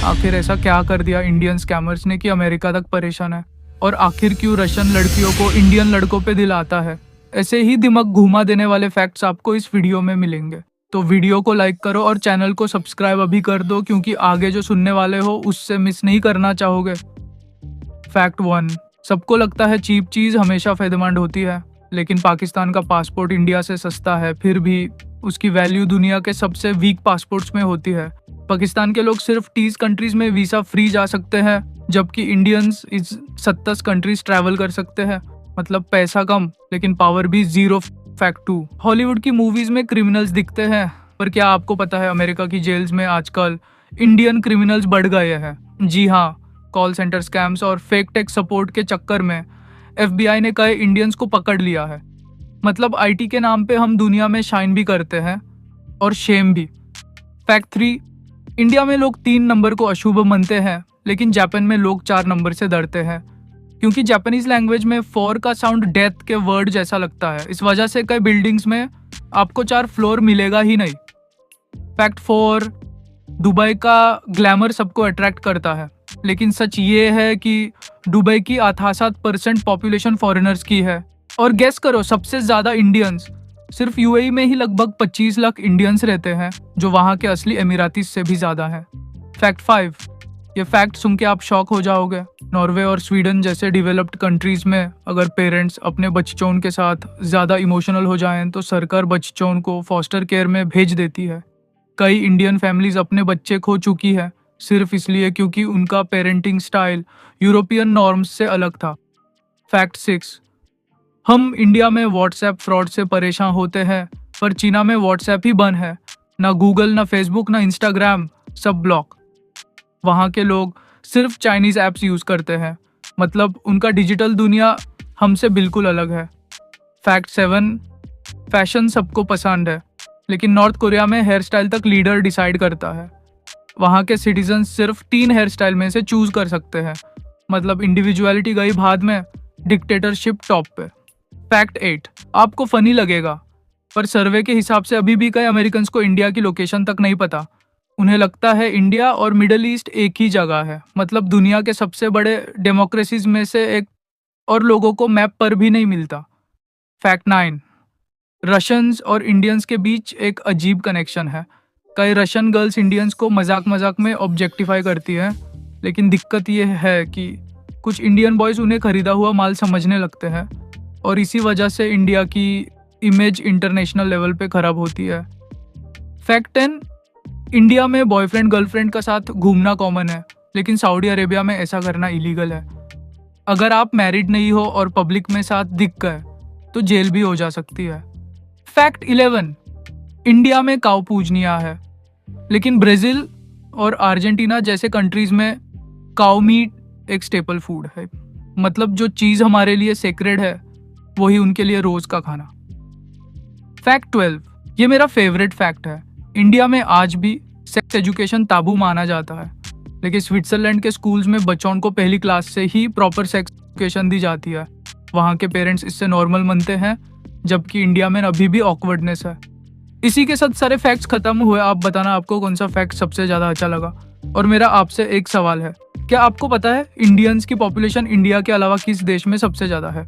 आखिर ऐसा क्या कर दिया इंडियन स्कैमर्स ने कि अमेरिका तक परेशान है? और आखिर क्यों रशियन लड़कियों को इंडियन लड़कों पे दिल आता है? ऐसे ही दिमाग घुमा देने वाले फैक्ट्स आपको इस वीडियो में मिलेंगे। तो वीडियो को लाइक करो और चैनल को सब्सक्राइब अभी कर दो, क्योंकि आगे जो सुनने वाले हो उससे मिस नहीं करना चाहोगे। फैक्ट 1। सबको लगता है चीप चीज हमेशा फायदेमंद होती है, लेकिन पाकिस्तान का पासपोर्ट इंडिया से सस्ता है, फिर भी उसकी वैल्यू दुनिया के सबसे वीक पासपोर्ट्स में होती है। पाकिस्तान के लोग सिर्फ 30 कंट्रीज में वीजा फ्री जा सकते हैं, जबकि इंडियंस इस 27 कंट्रीज ट्रैवल कर सकते हैं। मतलब पैसा कम लेकिन पावर भी जीरो। फैक्ट 2। हॉलीवुड की मूवीज में क्रिमिनल्स दिखते हैं, पर क्या आपको पता है अमेरिका की जेल्स में आजकल इंडियन क्रिमिनल्स बढ़ गए हैं? जी हाँ, कॉल सेंटर स्कैम्स और फेक टेक सपोर्ट के चक्कर में FBI ने कई इंडियंस को पकड़ लिया है। मतलब IT के नाम पे हम दुनिया में शाइन भी करते हैं और शेम भी। फैक्ट 3। इंडिया में लोग 3 नंबर को अशुभ मानते हैं, लेकिन जापान में लोग 4 नंबर से डरते हैं, क्योंकि जापानीज लैंग्वेज में 4 का साउंड डेथ के वर्ड जैसा लगता है। इस वजह से कई बिल्डिंग्स में आपको 4 फ्लोर मिलेगा ही नहीं। फैक्ट 4। दुबई का ग्लैमर सबको अट्रैक्ट करता है, लेकिन सच ये है कि दुबई की 68% पॉपुलेशन फॉरेनर्स की है। और गेस करो, सबसे ज्यादा इंडियंस सिर्फ UAE में ही लगभग 25 लाख इंडियंस रहते हैं, जो वहाँ के असली अमीरातीज से भी ज्यादा है। फैक्ट 5। ये फैक्ट सुन के आप शॉक हो जाओगे। नॉर्वे और स्वीडन जैसे डेवलप्ड कंट्रीज में अगर पेरेंट्स अपने बच्चों के साथ ज्यादा इमोशनल हो जाएं तो सरकार बच्चों को फॉस्टर केयर में भेज देती है। कई इंडियन फैमिलीज अपने बच्चे खो चुकी है सिर्फ इसलिए क्योंकि उनका पेरेंटिंग स्टाइल यूरोपियन नॉर्म्स से अलग था। फैक्ट 6। हम इंडिया में व्हाट्सएप फ्रॉड से परेशान होते हैं, पर चीना में व्हाट्सएप ही बंद है। ना गूगल, ना फेसबुक, ना इंस्टाग्राम, सब ब्लॉक। वहाँ के लोग सिर्फ चाइनीज ऐप्स यूज करते हैं, मतलब उनका डिजिटल दुनिया हमसे बिल्कुल अलग है। फैक्ट 7। फैशन सबको पसंद है, लेकिन नॉर्थ कोरिया में हेयर स्टाइल तक लीडर डिसाइड करता है। वहाँ के सिटीजन सिर्फ 3 हेयर स्टाइल में से चूज कर सकते हैं, मतलब इंडिविजुअलिटी गई बाद में, डिक्टेटरशिप टॉप पे। फैक्ट 8। आपको फनी लगेगा, पर सर्वे के हिसाब से अभी भी कई अमेरिकन्स को इंडिया की लोकेशन तक नहीं पता। उन्हें लगता है इंडिया और मिडल ईस्ट एक ही जगह है, मतलब दुनिया के सबसे बड़े डेमोक्रेसीज में से एक, और लोगों को मैप पर भी नहीं मिलता। फैक्ट 9। रशियंस और इंडियंस के बीच एक अजीब कनेक्शन है। कई रशियन गर्ल्स इंडियंस को मजाक मजाक में ऑब्जेक्टिफाई करती हैं, लेकिन दिक्कत ये है कि कुछ इंडियन बॉयज उन्हें खरीदा हुआ माल समझने लगते हैं, और इसी वजह से इंडिया की इमेज इंटरनेशनल लेवल पे खराब होती है। फैक्ट 10। इंडिया में बॉयफ्रेंड गर्लफ्रेंड का साथ घूमना कॉमन है, लेकिन सऊदी अरेबिया में ऐसा करना इलीगल है। अगर आप मैरिड नहीं हो और पब्लिक में साथ दिख गए तो जेल भी हो जा सकती है। फैक्ट 11। इंडिया में काऊ पूजनीय है, लेकिन ब्राजील और अर्जेंटीना जैसे कंट्रीज में काऊ मीट एक स्टेपल फूड है। मतलब जो चीज़ हमारे लिए सेक्रेड है वही उनके लिए रोज का खाना। फैक्ट 12। ये मेरा फेवरेट फैक्ट है। इंडिया में आज भी सेक्स एजुकेशन ताबू माना जाता है, लेकिन स्विट्जरलैंड के स्कूल्स में बच्चों को पहली क्लास से ही प्रॉपर सेक्स एजुकेशन दी जाती है। वहाँ के पेरेंट्स इससे नॉर्मल मानते हैं, जबकि इंडिया में अभी भी ऑकवर्डनेस है। इसी के साथ सारे फैक्ट्स खत्म हुए। आप बताना आपको कौन सा फैक्ट सबसे ज़्यादा अच्छा लगा। और मेरा आपसे एक सवाल है, क्या आपको पता है इंडियंस की पॉपुलेशन इंडिया के अलावा किस देश में सबसे ज़्यादा है?